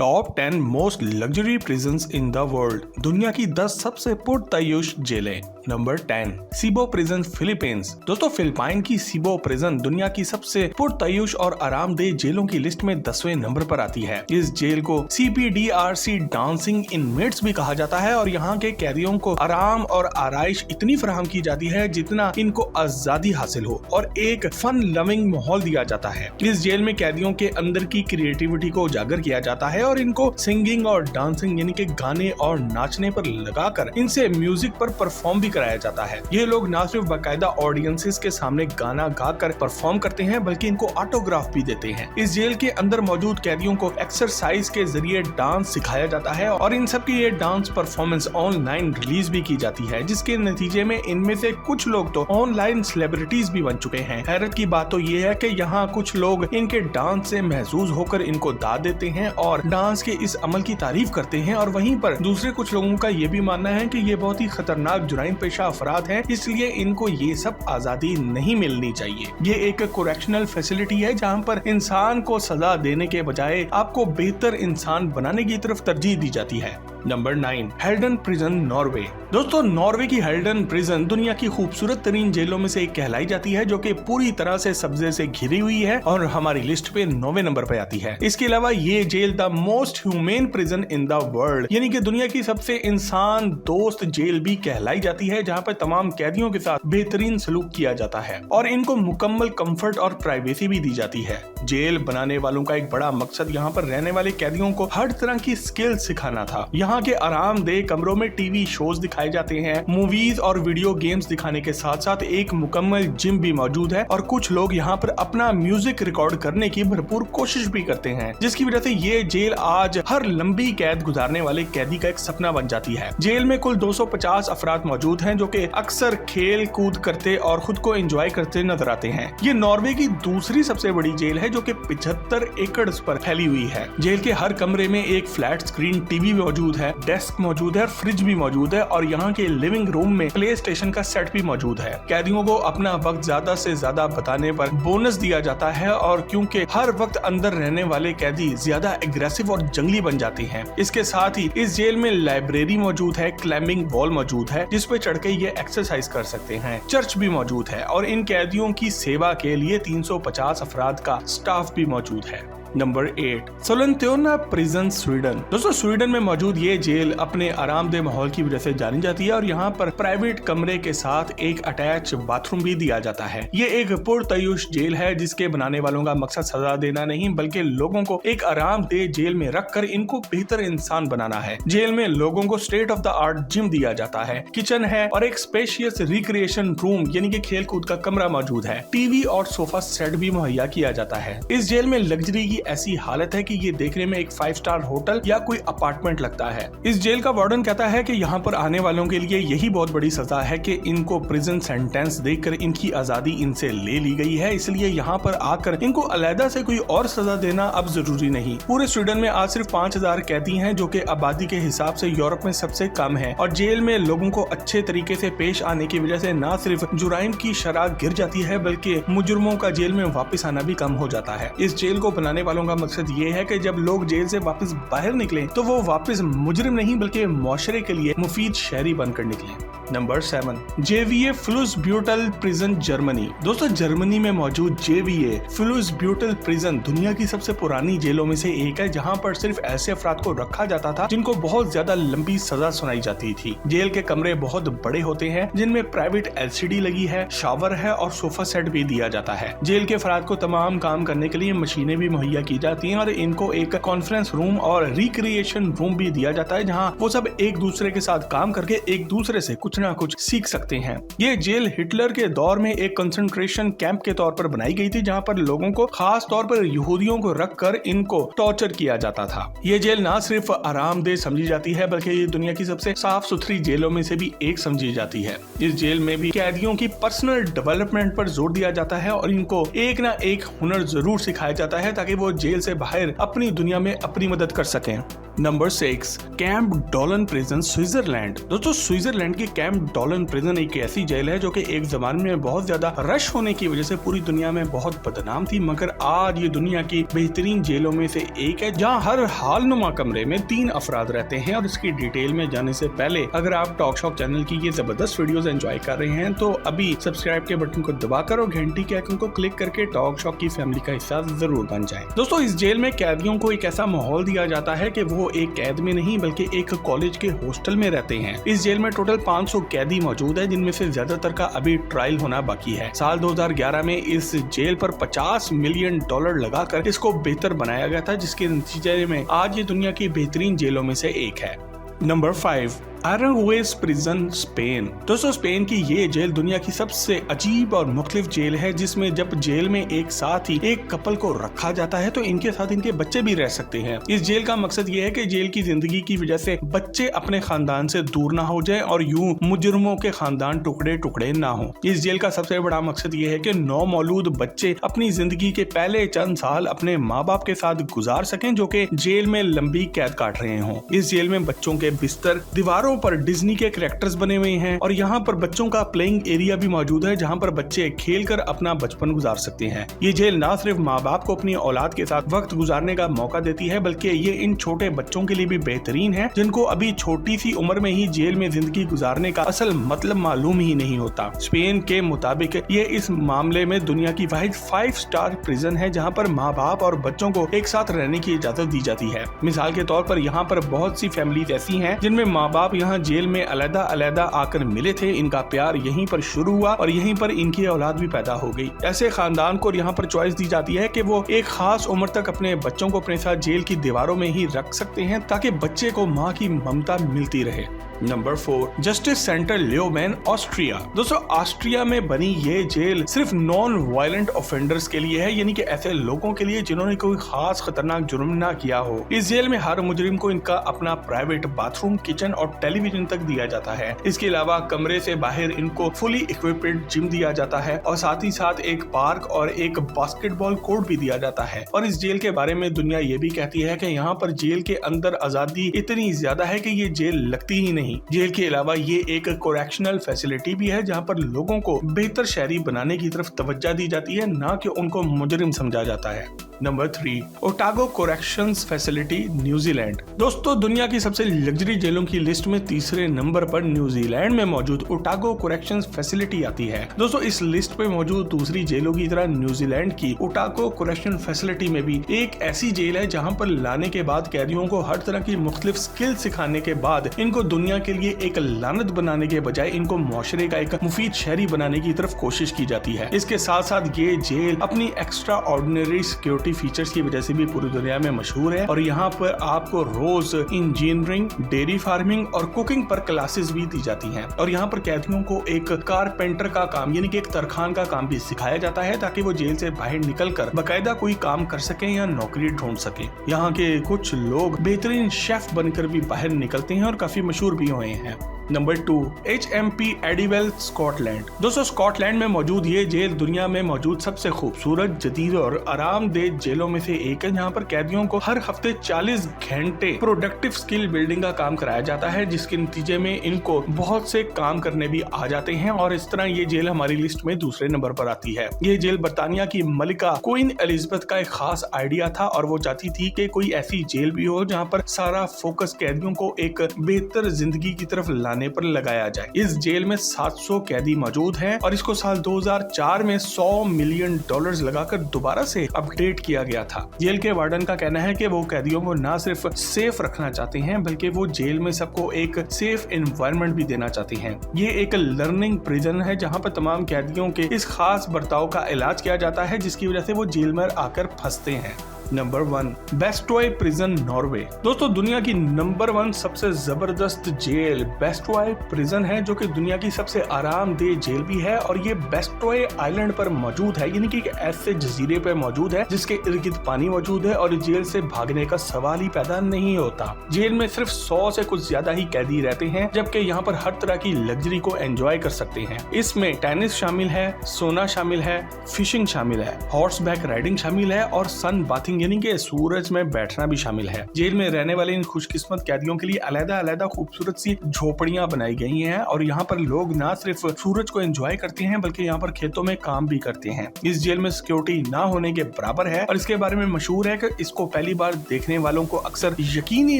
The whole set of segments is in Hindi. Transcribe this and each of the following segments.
Top 10 most luxury prisons in the world. दुनिया की 10 सबसे पुरतायुश जेलें। Number 10 SIBO prison Philippines. दोस्तों फिलिपाइन की सीबो प्रिजन दुनिया की सबसे पुरतायुश और आरामदेह जेलों की लिस्ट में 10वें नंबर पर आती है। इस जेल को CPDRC डांसिंग इनमेट्स भी कहा जाता है और यहाँ के कैदियों को आराम और आराइश इतनी फराहम की जाती है जितना इनको आजादी हासिल हो और एक फन लविंग माहौल दिया जाता है। इस जेल में कैदियों के अंदर की क्रिएटिविटी को उजागर किया जाता है और इनको सिंगिंग और डांसिंग यानी कि गाने और नाचने पर लगाकर इनसे म्यूजिक पर परफॉर्म भी कराया जाता है। ये लोग न सिर्फ बाकायदा ऑडियंसेस के सामने गाना गाकर परफॉर्म करते हैं बल्कि इनको ऑटोग्राफ भी देते हैं। इस जेल के अंदर मौजूद कैदियों को एक्सरसाइज के जरिए डांस सिखाया जाता है और इन सब की ये डांस परफॉर्मेंस ऑनलाइन रिलीज भी की जाती है, जिसके नतीजे में इनमें से कुछ लोग तो ऑनलाइन सेलिब्रिटीज भी बन चुके हैं। हैरत की बात तो ये है कि यहाँ कुछ लोग इनके डांस से महसूस होकर इनको दाद देते हैं और डांस के इस अमल की तारीफ करते हैं, और वहीं पर दूसरे कुछ लोगों का ये भी मानना है कि ये बहुत ही खतरनाक जुराइम पेशा अफराद हैं, इसलिए इनको ये सब आजादी नहीं मिलनी चाहिए। ये एक कोरेक्शनल फैसिलिटी है जहाँ पर इंसान को सजा देने के बजाय आपको बेहतर इंसान बनाने की तरफ तरजीह दी जाती है। Number 9 हेल्डन prison Norway. दोस्तों नॉर्वे की हेल्डन प्रिजन दुनिया की खूबसूरत तरीन जेलों में से एक कहलाई जाती है, जो कि पूरी तरह से सब्जे से घिरी हुई है और हमारी लिस्ट पे 9वें नंबर पे आती है। इसके अलावा ये jail the most humane prison in the world यानी कि दुनिया की सबसे इंसान दोस्त जेल भी कहलाई जाती है, जहाँ पर तमाम कैदियों के साथ बेहतरीन सलूक किया जाता है और इनको मुकम्मल कंफर्ट और प्राइवेसी भी दी जाती है। जेल बनाने वालों का एक बड़ा मकसद यहाँ पर रहने वाले कैदियों को हर तरह की स्किल सिखाना था। यहाँ के आरामदेह कमरों में टीवी शोज दिखाए जाते हैं, मूवीज और वीडियो गेम्स दिखाने के साथ साथ एक मुकम्मल जिम भी मौजूद है और कुछ लोग यहाँ पर अपना म्यूजिक रिकॉर्ड करने की भरपूर कोशिश भी करते हैं, जिसकी वजह से ये जेल आज हर लंबी कैद गुजारने वाले कैदी का एक सपना बन जाती है। जेल में कुल 250 अफराद मौजूद हैं जो कि अक्सर खेल कूद करते और खुद को एंजॉय करते नजर आते हैं। ये नॉर्वे की दूसरी सबसे बड़ी जेल है जो कि 75 एकड़ पर फैली हुई है। जेल के हर कमरे में एक फ्लैट स्क्रीन टीवी मौजूद है, डेस्क मौजूद है, फ्रिज भी मौजूद है और यहाँ के लिविंग रूम में प्ले स्टेशन का सेट भी मौजूद है। कैदियों को अपना वक्त ज्यादा से ज्यादा बताने पर बोनस दिया जाता है और क्योंकि हर वक्त अंदर रहने वाले कैदी ज्यादा एग्रेसिव और जंगली बन जाते हैं। इसके साथ ही इस जेल में लाइब्रेरी मौजूद है, क्लाइंबिंग वॉल मौजूद है जिस पे चढ़ के ये एक्सरसाइज कर सकते हैं, चर्च भी मौजूद है और इन कैदियों की सेवा के लिए 350 अफराद का स्टाफ भी मौजूद है। Number 8 Sollentuna prison Sweden. दोस्तों स्वीडन में मौजूद ये जेल अपने आरामदेह माहौल की वजह से जानी जाती है और यहाँ पर प्राइवेट कमरे के साथ एक अटैच बाथरूम भी दिया जाता है। ये एक पुरतायुश जेल है जिसके बनाने वालों का मकसद सजा देना नहीं बल्कि लोगों को एक आरामदेह जेल में रखकर इनको बेहतर इंसान बनाना है। जेल में लोगों को state of the art gym दिया जाता है, किचन है और एक स्पेशियस रिक्रिएशन रूम यानी कि खेल कूद का कमरा मौजूद है। टीवी और सोफा सेट भी मुहैया किया जाता है। इस जेल में लग्जरी की ऐसी हालत है कि ये देखने में एक 5 स्टार होटल या कोई अपार्टमेंट लगता है। इस जेल का वार्डन कहता है कि यहाँ पर आने वालों के लिए यही बहुत बड़ी सजा है कि इनको प्रिजन सेंटेंस देकर इनकी आजादी इनसे ले ली गई है, इसलिए यहाँ पर आकर इनको अलहदा से कोई और सजा देना अब जरूरी नहीं। पूरे स्वीडन में आज सिर्फ 5000 कैदी हैं जो कि आबादी के हिसाब से यूरोप में सबसे कम है और जेल में लोगों को अच्छे तरीके से पेश आने की वजह से न सिर्फ जुराइम की शरह गिर जाती है बल्कि मुजरिमों का जेल में वापस आना भी कम हो जाता है। इस जेल को बनाने वालों का मकसद ये है कि जब लोग जेल से वापस बाहर निकलें तो वो वापस मुजरिम नहीं बल्कि मुआशरे के लिए मुफीद शहरी बनकर निकलें। Number 7 JVA Fuhlsbüttel prison Germany. दोस्तों जर्मनी में मौजूद JVA फ्लूसब्यूटल प्रिजन दुनिया की सबसे पुरानी जेलों में से एक है जहां पर सिर्फ ऐसे अफराद को रखा जाता था जिनको बहुत ज्यादा लंबी सजा सुनाई जाती थी। जेल के कमरे बहुत बड़े होते हैं जिनमें प्राइवेट LCD लगी है, शावर है और सोफा सेट भी दिया जाता है। जेल के अफराद को तमाम काम करने के लिए मशीनें भी मुहैया की जाती हैं और इनको एक कॉन्फ्रेंस रूम और रिक्रिएशन रूम भी दिया जाता है जहां वो सब एक दूसरे के साथ काम करके एक दूसरे से कुछ ना कुछ सीख सकते हैं। ये जेल हिटलर के दौर में एक कंसंट्रेशन कैंप के तौर पर बनाई गई थी जहां पर लोगों को खास तौर पर यहूदियों को रखकर इनको टॉर्चर किया जाता था। ये जेल ना सिर्फ आरामदेह समझी जाती है बल्कि ये दुनिया की सबसे साफ सुथरी जेलों में से भी एक समझी जाती है। इस जेल में भी कैदियों की पर्सनल डेवलपमेंट पर जोर दिया जाता है और इनको एक ना एक हुनर जरूर सिखाया जाता है ताकि वो जेल से बाहर अपनी दुनिया में अपनी मदद कर सकें। Number 6, Champ Dollon prison Switzerland. दोस्तों स्विट्जरलैंड की कैंप डॉलन प्रिजन एक ऐसी जेल है जो कि एक जमाने में बहुत ज्यादा रश होने की वजह से पूरी दुनिया में बहुत बदनाम थी, मगर आज ये दुनिया की बेहतरीन जेलों में से एक है जहां हर हालनुमा कमरे में 3 अफराद रहते हैं। और इसकी डिटेल में जाने से पहले अगर आप टॉक शॉक चैनल की ये जबरदस्त वीडियोस एंजॉय कर रहे हैं तो अभी सब्सक्राइब के बटन को दबाकर और घंटी के आइकन को क्लिक करके टॉक शॉक की फैमिली का हिस्सा जरूर बन जाएं। दोस्तों इस जेल में कैदियों को एक ऐसा माहौल दिया जाता है कि वो एक कैद में नहीं बल्कि एक कॉलेज के हॉस्टल में रहते हैं। इस जेल में टोटल 500 कैदी मौजूद है जिनमें से ज्यादातर का अभी ट्रायल होना बाकी है। साल 2011 में इस जेल पर $50 मिलियन लगाकर इसको बेहतर बनाया गया था, जिसके नतीजे में आज ये दुनिया की बेहतरीन जेलों में से एक है। Number 5, Aranjuez prison Spain. दोस्तों स्पेन की ये जेल दुनिया की सबसे अजीब और मुख्तलिफ जेल है, जिसमें जब जेल में एक साथ ही एक कपल को रखा जाता है तो इनके साथ इनके बच्चे भी रह सकते हैं। इस जेल का मकसद ये है कि जेल की जिंदगी की वजह से बच्चे अपने खानदान से दूर ना हो जाए और यूं मुजरिमों के खानदान टुकड़े टुकड़े ना हो। इस जेल का सबसे बड़ा मकसद ये है कि नौमौलूद बच्चे अपनी जिंदगी के पहले चंद साल अपने माँ बाप के साथ गुजार सकें जो कि जेल में लंबी कैद काट रहे हों। इस जेल में बच्चों के बिस्तर, दीवारों पर डिज्नी के कैरेक्टर्स बने हुए हैं और यहाँ पर बच्चों का प्लेइंग एरिया भी मौजूद है जहाँ पर बच्चे खेलकर अपना बचपन गुजार सकते हैं। ये जेल ना सिर्फ माँ बाप को अपनी औलाद के साथ वक्त गुजारने का मौका देती है बल्कि ये इन छोटे बच्चों के लिए भी बेहतरीन है जिनको अभी छोटी सी उम्र में ही जेल में जिंदगी गुजारने का असल मतलब मालूम ही नहीं होता। स्पेन के मुताबिक ये इस मामले में दुनिया की वाहिद 5 स्टार प्रिजन है जहाँ पर माँ बाप और बच्चों को एक साथ रहने की इजाजत दी जाती है। मिसाल के तौर पर यहाँ पर बहुत सी फैमिलीज ऐसी हैं जिनमें माँ बाप यहाँ जेल में अलग-अलग आकर मिले थे, इनका प्यार यहीं पर शुरू हुआ और यहीं पर इनकी औलाद भी पैदा हो गई। ऐसे खानदान को यहाँ पर चॉइस दी जाती है कि वो एक खास उम्र तक अपने बच्चों को अपने साथ जेल की दीवारों में ही रख सकते हैं ताकि बच्चे को माँ की ममता मिलती रहे। Number 4, justice centre Leoben, Austria. दोस्तों ऑस्ट्रिया में बनी ये जेल सिर्फ नॉन वायलेंट ऑफेंडर्स के लिए है, यानी कि ऐसे लोगों के लिए जिन्होंने कोई खास खतरनाक जुर्म ना किया हो। इस जेल में हर मुजरिम को इनका अपना प्राइवेट बाथरूम, किचन और टेलीविजन तक दिया जाता है। इसके अलावा कमरे से बाहर इनको फुली इक्विप्ड जिम दिया जाता है और साथ ही साथ एक पार्क और एक बास्केटबॉल कोर्ट भी दिया जाता है। और इस जेल के बारे में दुनिया ये भी कहती है कि यहाँ पर जेल के अंदर आजादी इतनी ज्यादा है कि ये जेल लगती ही नहीं। जेल के अलावा ये एक कोरेक्शनल फैसिलिटी भी है जहाँ पर लोगों को बेहतर शहरी बनाने की तरफ तवज्जो दी जाती है, ना कि उनको मुजरिम समझा जाता है। Number 3, Otago corrections facility, New Zealand. दोस्तों दुनिया की सबसे लग्जरी जेलों की लिस्ट में तीसरे नंबर पर न्यूजीलैंड में मौजूद ओटागो कोरेक्शंस फैसिलिटी आती है। दोस्तों इस लिस्ट पे मौजूद दूसरी जेलों की तरह न्यूजीलैंड की ओटागो कोरेक्शन फैसिलिटी में भी एक ऐसी जेल है जहाँ पर लाने के बाद कैदियों को हर तरह की मुख्तलिफ स्किल सिखाने के बाद इनको दुनिया के लिए एक लानत बनाने के बजाय इनको मुआशरे का एक मुफीद शहरी बनाने की तरफ कोशिश की जाती है। इसके साथ साथ ये जेल अपनी एक्स्ट्रा ऑर्डिनरी सिक्योरिटी फीचर्स की वजह से भी पूरी दुनिया में मशहूर है और यहाँ पर आपको रोज इंजीनियरिंग, डेयरी फार्मिंग और कुकिंग पर क्लासेस भी दी जाती हैं। और यहाँ पर कैदियों को एक कारपेंटर का काम यानी कि एक तरखान का काम भी सिखाया जाता है ताकि वो जेल से बाहर निकलकर बाकायदा कोई काम कर सके या नौकरी ढूंढ सके। यहाँ के कुछ लोग बेहतरीन शेफ बनकर भी बाहर निकलते हैं और काफी मशहूर भी हुए हैं। Number 2, HMP Addiewell, Scotland. दोस्तों स्कॉटलैंड में मौजूद ये जेल दुनिया में मौजूद सबसे खूबसूरत, जदीद और आरामदेह जेलों में से एक है जहाँ पर कैदियों को हर हफ्ते 40 घंटे प्रोडक्टिव स्किल बिल्डिंग का काम कराया जाता है, जिसके नतीजे में इनको बहुत से काम करने भी आ जाते हैं और इस तरह ये जेल हमारी लिस्ट में दूसरे नंबर पर आती है। ये जेल बरतानिया की मलिका क्वीन एलिजाबेथ का एक खास आइडिया था और वो चाहती थी कि कोई ऐसी जेल भी हो जहाँ पर सारा फोकस कैदियों को एक बेहतर जिंदगी की तरफ लाने पर लगाया जाए। इस जेल में 700 कैदी मौजूद हैं और इसको साल 2004 में $100 मिलियन लगाकर दोबारा से अपडेट किया गया था। जेल के वार्डन का कहना है कि वो कैदियों को न सिर्फ सेफ रखना चाहते हैं बल्कि वो जेल में सबको एक सेफ एनवायरनमेंट भी देना चाहते हैं। ये एक लर्निंग प्रिजन है जहाँ पर तमाम कैदियों के इस खास बर्ताव का इलाज किया जाता है जिसकी वजह से वो जेल में आकर फंसते हैं। Number 1, Bestway prison, Norway. दोस्तों दुनिया की नंबर 1 सबसे जबरदस्त जेल बेस्टवे प्रिजन है जो कि दुनिया की सबसे आरामदेह जेल भी है और ये बेस्टवे आइलैंड पर मौजूद है, यानी कि एक ऐसे जजीरे पर मौजूद है जिसके इर्द गिर्द पानी मौजूद है और जेल से भागने का सवाल ही पैदा नहीं होता। जेल में सिर्फ 100 से कुछ ज्यादा ही कैदी रहते हैं जबकि यहाँ पर हर तरह की लग्जरी को एंजॉय कर सकते हैं। इसमें टेनिस शामिल है, सोना शामिल है, फिशिंग शामिल है, हॉर्स बैक राइडिंग शामिल है और सन बाथिंग सनलाइटिंग यानी कि सूरज में बैठना भी शामिल है। जेल में रहने वाले इन खुशकिस्मत कैदियों के लिए अलग-अलग खूबसूरत सी झोपड़ियां बनाई गई हैं और यहाँ पर लोग न सिर्फ सूरज को एंजॉय करते हैं बल्कि यहाँ पर खेतों में काम भी करते हैं। इस जेल में सिक्योरिटी ना होने के बराबर है और इसके बारे में मशहूर है कि इसको पहली बार देखने वालों को अक्सर यकीन ही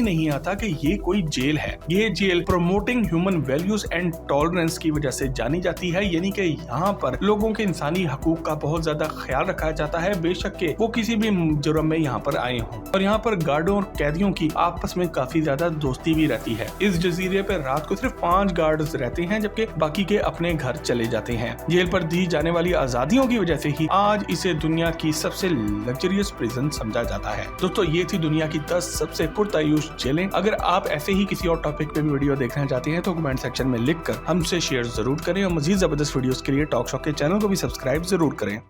नहीं आता कि ये कोई जेल है। ये jail promoting human values and tolerance की वजह से जानी जाती है, यानी कि यहाँ पर लोगों के इंसानी हकूक का बहुत ज्यादा ख्याल रखा जाता है, बेशक के वो किसी भी जुर्म में यहाँ पर आए हों। और यहाँ पर गार्डों और कैदियों की आपस में काफी ज्यादा दोस्ती भी रहती है। इस जजीरे पर रात को सिर्फ 5 गार्ड्स रहते हैं जबकि बाकी के अपने घर चले जाते हैं। जेल पर दी जाने वाली आजादियों की वजह से ही आज इसे दुनिया की सबसे लग्जरियस प्रिजन समझा जाता है। दोस्तों ये थी दुनिया की 10 सबसे पुरतायूश जेलें। अगर आप ऐसे ही किसी और टॉपिक पे भी वीडियो देखना चाहते हैं तो कमेंट सेक्शन में लिखकर हमसे शेयर जरूर करें और मजीद जबरदस्त वीडियोस के लिए टॉक शॉक के चैनल को भी सब्सक्राइब जरूर करें।